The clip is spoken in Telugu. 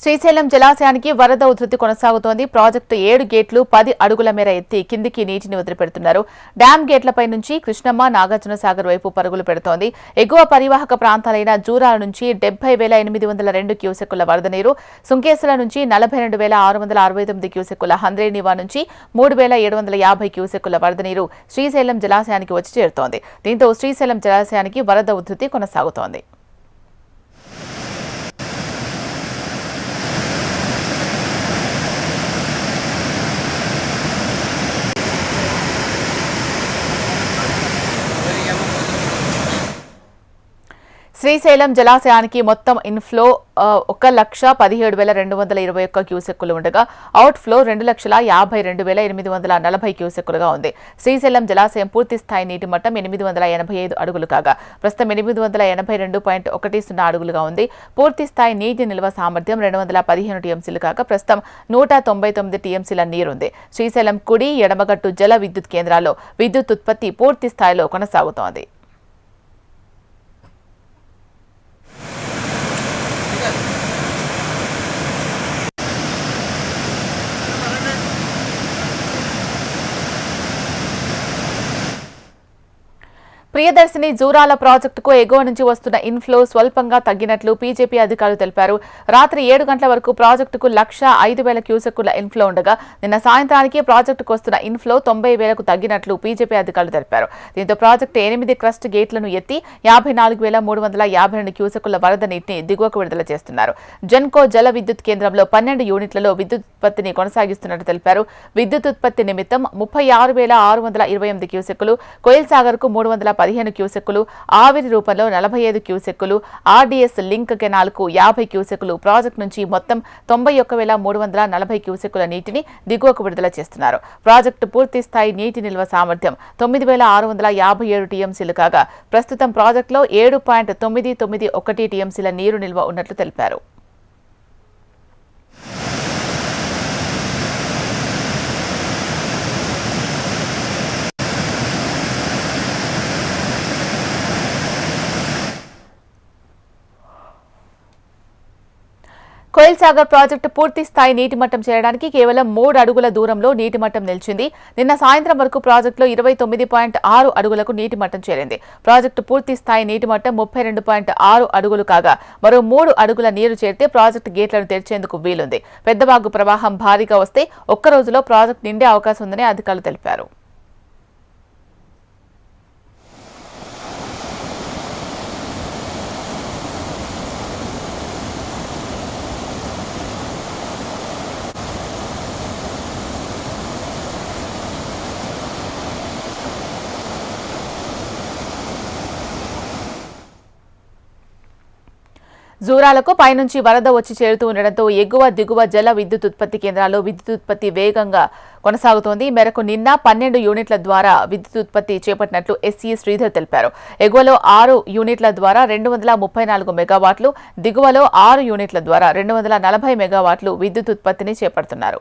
శ్రీశైలం జలాశయానికి వరద ఉధృతి కొనసాగుతోంది. ప్రాజెక్టు 7 గేట్లు 10 అడుగుల మేర ఎత్తి కిందికి నీటిని వదిలిపెడుతున్నారు. డ్యాం గేట్లపై నుంచి కృష్ణమ్మ, నాగార్జునసాగర్ వైపు పరుగులు పెడుతోంది. ఎగువ పరివాహక ప్రాంతాలైన జూరాల నుంచి 70,802 క్యూసెక్కుల వరద నీరు, సుంకేశ్వర నుంచి 42,669 క్యూసెక్కుల, హంద్రేనివా నుంచి 3,750 క్యూసెక్కుల వరద నీరు శ్రీశైలం జలాశయానికి వచ్చి చేరుతోంది. దీంతో శ్రీశైలం జలాశయానికి వరద ఉధృతి కొనసాగుతోంది. శ్రీశైలం జలాశయానికి మొత్తం ఇన్ఫ్లో 1,17,221 క్యూసెక్కులు ఉండగా అవుట్ ఫ్లో 2,52,840 క్యూసెక్కులుగా ఉంది. శ్రీశైలం జలాశయం పూర్తి స్థాయి నీటి మట్టం 885 అడుగులు కాగా ప్రస్తుతం 882.10 అడుగులుగా ఉంది. పూర్తి స్థాయి నీటి నిల్వ సామర్థ్యం 215 టీఎంసీలు కాగా ప్రస్తుతం 199 టీఎంసీల నీరుంది. శ్రీశైలం కుడి, ఎడమగట్టు జల విద్యుత్ కేంద్రాల్లో విద్యుత్ ఉత్పత్తి పూర్తి స్థాయిలో కొనసాగుతోంది. ప్రియదర్శిని జూరాల ప్రాజెక్టుకు ఎగువ నుంచి వస్తున్న ఇన్ఫ్లో స్వల్పంగా తగ్గినట్లు పీజేపీ అధికారులు తెలిపారు. రాత్రి 7 గంటల వరకు ప్రాజెక్టుకు 1,05,000 క్యూసెక్కుల ఇన్ఫ్లో ఉండగా నిన్న సాయంత్రానికి ప్రాజెక్టుకు వస్తున్న ఇన్ఫ్లో 90,000కు తగ్గినట్లు పీజేపీ అధికారులు తెలిపారు. దీంతో ప్రాజెక్టు 8 క్రస్ట్ గేట్లను ఎత్తి 54,352 క్యూసెక్కుల వరద నీటిని దిగువకు విడుదల చేస్తున్నారు. జెన్కో జల విద్యుత్ కేంద్రంలో 12 యూనిట్లలో విద్యుత్ ఉత్పత్తిని కొనసాగిస్తున్నట్టు తెలిపారు. విద్యుత్ ఉత్పత్తి నిమిత్తం 36,628 క్యూసెక్కులు, కోయిల్ సాగర్ కు 315 క్యూసెక్కులు, ఆవిరి రూపంలో 45 క్యూసెక్కులు, ఆర్డీఎస్ లింక్ కెనాల్ కు 50 క్యూసెక్కులు, ప్రాజెక్టు నుంచి మొత్తం 91,340 క్యూసెక్కుల నీటిని దిగువకు విడుదల చేస్తున్నారు. ప్రాజెక్టు పూర్తి స్థాయి నీటి నిల్వ సామర్థ్యం 9,657 టీఎంసీలు కాగా ప్రస్తుతం ప్రాజెక్టులో 7.991 టీఎంసీల నీరు నిల్వ ఉన్నట్లు తెలిపారు. కోయిల్ సాగర్ ప్రాజెక్టు పూర్తి స్థాయి నీటి మట్టం చేరడానికి కేవలం 3 అడుగుల దూరంలో నీటి మట్టం నిలిచింది. నిన్న సాయంత్రం వరకు ప్రాజెక్టులో 29.6 అడుగులకు నీటి మట్టం చేరింది. ప్రాజెక్టు పూర్తి స్థాయి నీటి మట్టం 32.6 అడుగులు కాగా మరో 3 అడుగుల నీరు చేరితే ప్రాజెక్టు గేట్లను తెరిచేందుకు వీలుంది. పెద్దవాగు ప్రవాహం భారీగా వస్తే ఒక్క రోజులో ప్రాజెక్టు నిండే అవకాశం ఉందని అధికారులు తెలిపారు. జూరాలకు పైనుంచి వరద వచ్చి చేరుతూ ఉండడంతో ఎగువ దిగువ జల విద్యుత్ ఉత్పత్తి కేంద్రాల్లో విద్యుత్ ఉత్పత్తి వేగంగా కొనసాగుతోంది. మేరకు నిన్న 12 యూనిట్ల ద్వారా విద్యుత్ ఉత్పత్తి చేపట్టినట్లు ఎస్సీ శ్రీధర్ తెలిపారు. ఎగువలో 6 యూనిట్ల ద్వారా 234 మెగావాట్లు, దిగువలో 6 యూనిట్ల ద్వారా 240 మెగావాట్లు విద్యుత్ ఉత్పత్తిని చేపడుతున్నారు.